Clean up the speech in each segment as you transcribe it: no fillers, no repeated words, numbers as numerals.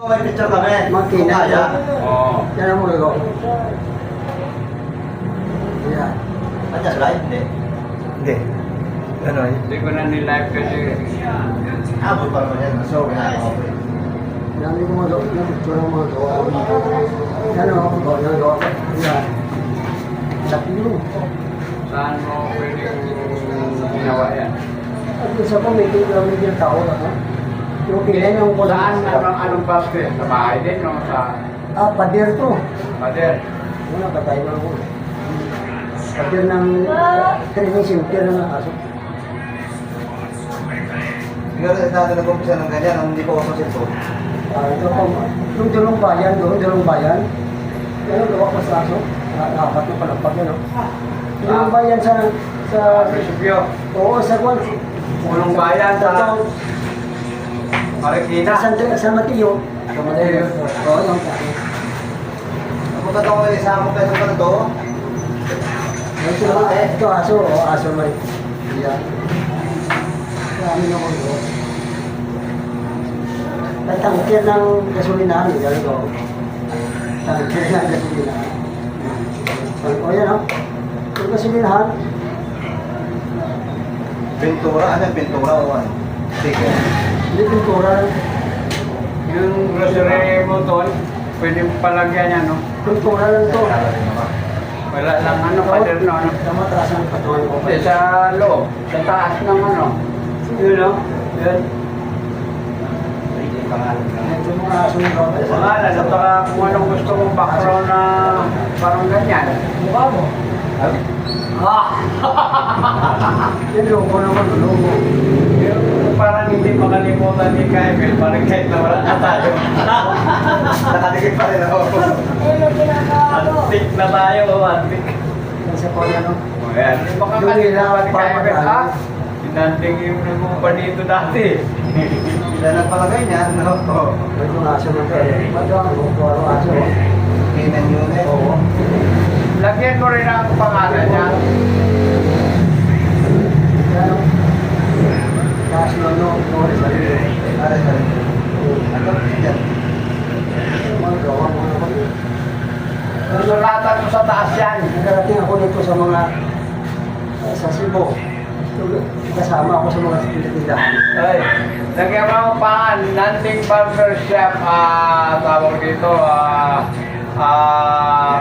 May picture kami. Makina. Kaya. Oo. Yan ang muli ko. Yan. Andiyan sila? Hindi. Hindi. Ano eh? Hindi ko na nilive kasi Abot pa naman yan. So, Dami ko mga yung picture ng mga gawa. Yan o, gawa. Yan. Laki yun. saan mo pwedeng ginawa yan? At isa po, may tao na. Yung kailan yung Saan? Anong baste? Sa bahay din o sa pader to. pader? Una, patay na ako. Pader ng training center na aso. Siguro natin nag-umpisa ng ganyan nung hindi ko ako sito. Ito po, yung dulong bayan, dulong bayan. Yan ang gawa ko sa aso. Dapat na palagpag yan. Dulong bayan sa Munisipyo. oo, sa kwan. Ulong bayan sa Marikina. San Mateo. San Mateo. Oo, yung kwan. Kapag ito ko isama ko kayo sa ito, Ito aso, aso may. Yan. Kami na ko ito. Tangkir ng gasolinahan, yan ito. Tangkir ng gasolinahan. O yan o. Yung gasolinahan. Pintura, ano yung pintura o ano? Sige. Hindi pintura. Yung grocery mo doon, pwede mo palagyan yan, no? Pintura lang ito. Wala lang ano, pader no? Ano? Sa mataas ang patuloy ko. Hindi, sa loob. Sa taas ng ano. Yun, no? Yun. Ito mga aso ng roda. Pangalan, at saka kung anong gusto mong background na parang ganyan. Mukha mo. Yan logo naman, logo. Yung parang hindi makalimutan ni Kyle, parang kahit na wala na tayo. Nakatigil pa rin ako. Antik na tayo, antik. Yan sa po yan o. O yan, hindi makakalimutan ni Kyle. Ah, sinanding yung nagmumpa dito dati. Sila nagpalagay niya, no? Ito yung aso ng pera. Ba't ang buwaro aso? Kinan yun eh. Oo. Lagyan mo rin ang pangalan niya. Yan o. Taas na no, Nori sa lilo. Ano sa rin? Ano yan? Mga gawa mo naman yun. Susulatan mo sa taas yan. Nagarating ako dito sa mga sa Cebu. Kasama ako sa mga tindahan. Ay, lagyan mo ang pangalan, Nanding Barbershop, tawag dito,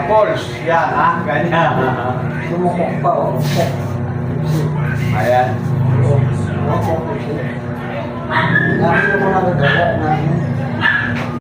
Balls. Yan, ganyan. Sumukok pa o. Ayan. Sumukok. Nakita mo na nagagawa na